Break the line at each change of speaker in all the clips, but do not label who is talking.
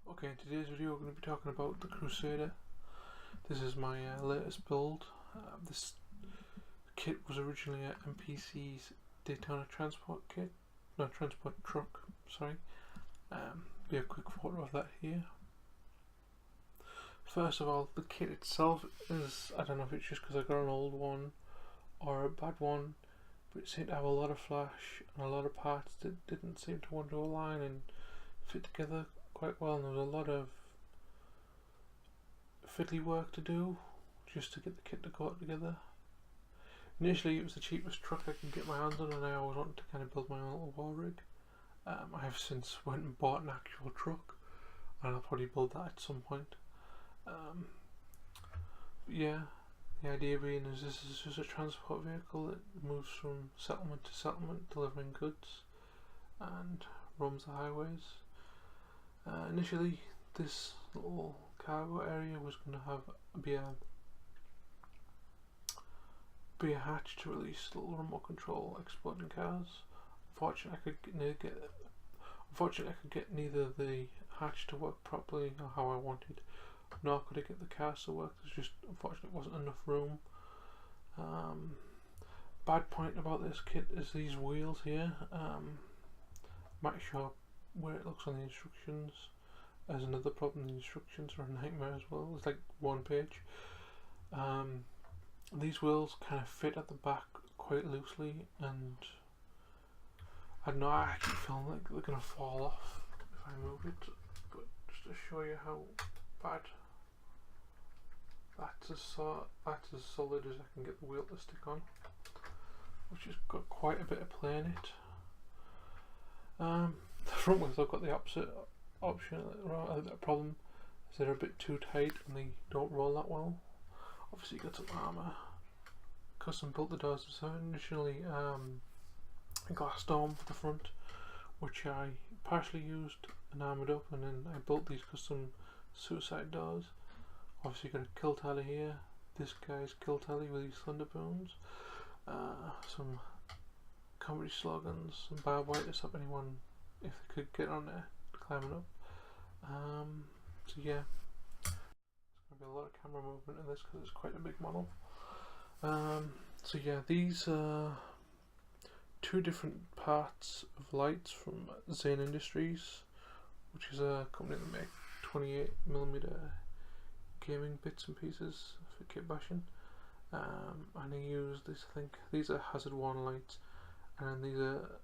Okay, in today's video we're going to be talking about the Crusader. This is my latest build. This kit was originally a MPC's Daytona Transport kit. No, transport truck, sorry. Be a quick photo of that here. First of all, the kit itself is, I don't know if it's just because I got an old one or a bad one, but it seemed to have a lot of flash and a lot of parts that didn't seem to want to align and fit together quite well, and there was a lot of fiddly work to do just to get the kit to go together. Initially it was the cheapest truck I could get my hands on, and I always wanted to kind of build my own little war rig. I have since went and bought an actual truck, and I'll probably build that at some point. Yeah, the idea being is this is just a transport vehicle that moves from settlement to settlement delivering goods and roams the highways. Initially this little cargo area was going to be a hatch to release little remote control exploding cars. Unfortunately I could get neither the hatch to work properly or how I wanted, nor could I get the cars to work. There's just, unfortunately, wasn't enough room. Bad point about this kit is these wheels here. Might show where it looks on the instructions as another problem. The instructions are a nightmare as well. It's like one page. These wheels kind of fit at the back quite loosely, and I don't know, I actually feel like they're going to fall off if I move it, but just to show you how bad, that's as solid as I can get the wheel to stick on, which has got quite a bit of play in it. The front wheels have got the opposite option, problem is they're a bit too tight and they don't roll that well. Obviously you got some armour, custom built the doors, so initially a glass dome for the front, which I partially used and armoured up, and then I built these custom suicide doors. Obviously got a kill tally here, this guy's kill tally with these thunderbones, some comedy slogans, some barbed wire to stop anyone if they could get on there climbing up. So yeah, there's going to be a lot of camera movement in this because it's quite a big model. So yeah, these two different parts of lights from Zane Industries, which is a company that make 28mm gaming bits and pieces for kit bashing. And I use this, I think these are hazard warning lights, and these are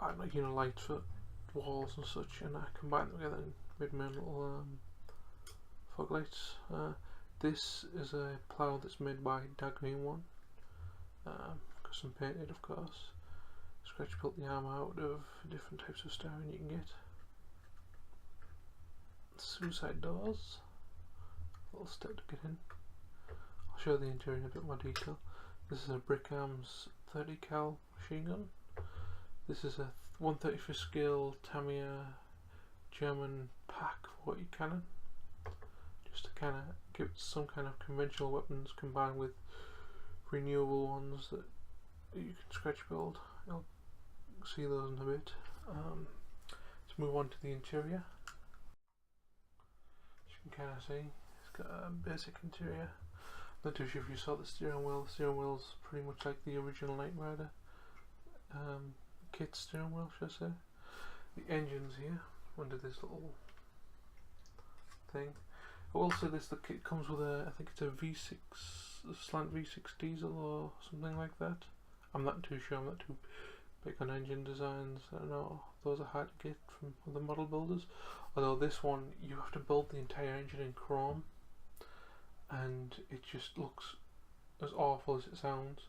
I don't know, lights for walls and such, and I combined them together and made my own little fog lights. This is a plough that's made by Green One, custom painted of course. Scratch built the arm out of different types of styrene you can get. Suicide doors, a little step to get in. I'll show the interior in a bit more detail. This is a Brick Arms 30 cal machine gun. This is a 1/35 scale Tamiya German Pak 40 cannon, just to kind of give it some kind of conventional weapons combined with renewable ones that you can scratch build. You'll see those in a bit. Let's move on to the interior. As you can kind of see, it's got a basic interior. Not too sure if you saw the steering wheel. The steering wheel's pretty much like the original Knight Rider kit steering wheel, should I say. The engine's here under this little thing. I will say this, the kit comes with a, I think it's a V6, a slant V6 diesel or something like that. I'm not too sure, I'm not too big on engine designs. I don't know, those are hard to get from other model builders. Although this one, you have to build the entire engine in chrome, and it just looks as awful as it sounds,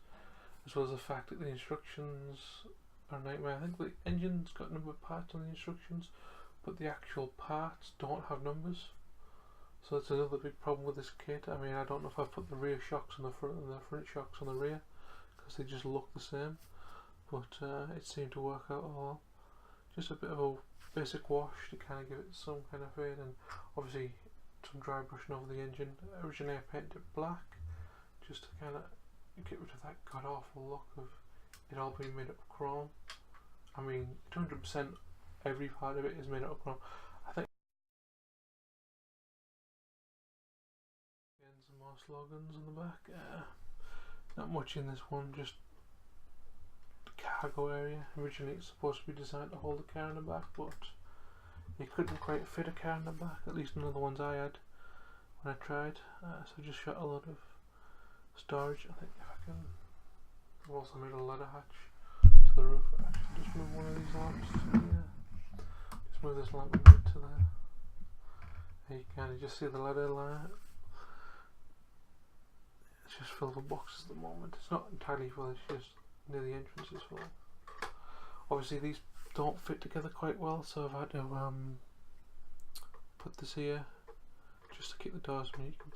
as well as the fact that the instructions are a nightmare. I think the engine's got a number of parts on the instructions, but the actual parts don't have numbers. So that's another big problem with this kit. I mean, I don't know if I've put the rear shocks on the front and the front shocks on the rear, because they just look the same, but it seemed to work out all. Just a bit of a basic wash to kind of give it some kind of fade, and obviously some dry brushing over the engine. Originally I painted it black just to kind of get rid of that god awful look of it all being made up of chrome. I mean, 200% every part of it is made out of chrome. I think some more slogans on the back. Not much in this one, just the cargo area. Originally it's supposed to be designed to hold a car in the back, but you couldn't quite fit a car in the back, at least none of the ones I had when I tried. So just shot a lot of storage. I think if I can, I've also made a ladder hatch to the roof. Actually, just move one of these lamps. Yeah, just move this lamp a bit to there. There you can just see the ladder line. It's just filled with boxes at the moment. It's not entirely full, it's just near the entrance is full. Obviously these don't fit together quite well, so I've had to put this here just to keep the doors. I mean, you can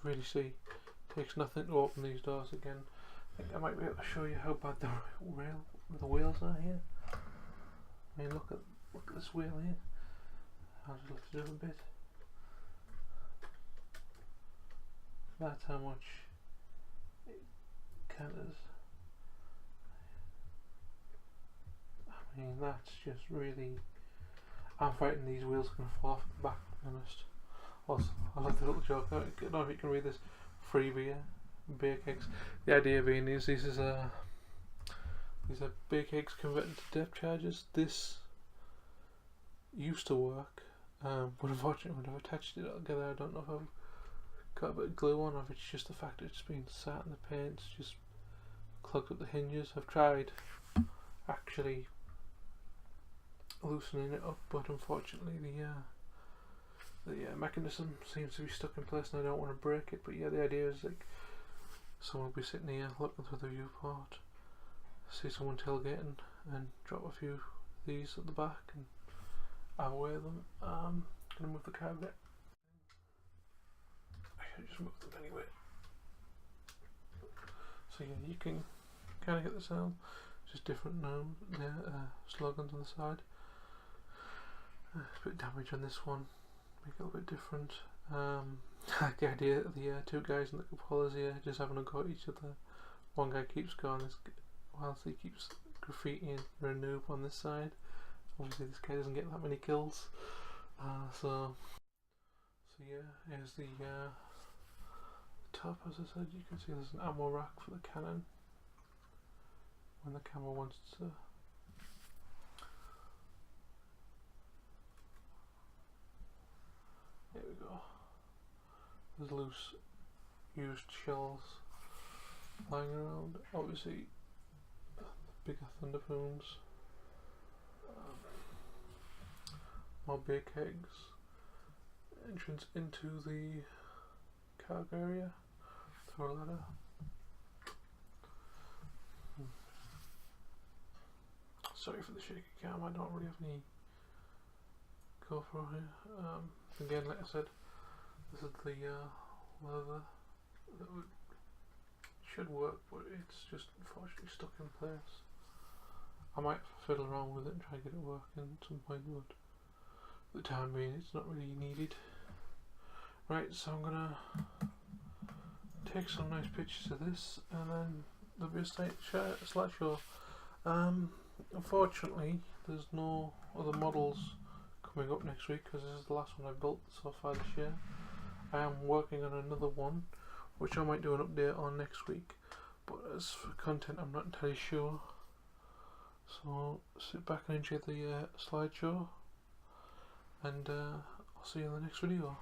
really see it takes nothing to open these doors again. I think I might be able to show you how bad the wheels are here. I mean, look at this wheel here. I'll just lift it up a bit. That's how much it canters. I mean, that's just really. I'm frightened these wheels are going to fall off the back, to be honest. Also, I love the little joke. I don't know if you can read this. Free beer kegs. The idea being is these are beer kegs converted to depth charges. This used to work, but unfortunately when I've attached it all together, I don't know if I've got a bit of glue on, or if it's just the fact that it's been sat in the paint, it's just clogged up the hinges. I've tried actually loosening it up, but unfortunately the mechanism seems to be stuck in place, and I don't want to break it. But yeah, the idea is like someone will be sitting here looking through the viewport, see someone tailgating, and drop a few of these at the back and have away with them. Gonna move the car a bit. I should just move them anyway. So yeah, you can kind of get the sound. Just different slogans on the side. It's a bit damage on this one. Make it a little bit different. The idea of the two guys in the cupolas here just having a go at each other. One guy keeps going whilst he keeps graffitiing for a noob on this side. Obviously this guy doesn't get that many kills. So yeah, here's the top. As I said, you can see there's an ammo rack for the cannon when the camera wants to. There we go. There's loose used shells flying around. Obviously bigger thunder booms. More beer kegs. Entrance into the cargo area through a ladder. Sorry for the shaky cam, I don't really have any GoPro here. Again, like I said, this is the leather that should work, but it's just unfortunately stuck in place. I might fiddle around with it and try to get it working at some point, but for the time being it's not really needed. Right, so I'm gonna take some nice pictures of this, and then there'll be a slideshow. Unfortunately there's no other models coming up next week, because this is the last one I've built so far this year. I am working on another one which I might do an update on next week, but as for content I'm not entirely sure. So sit back and enjoy the slideshow, and I'll see you in the next video.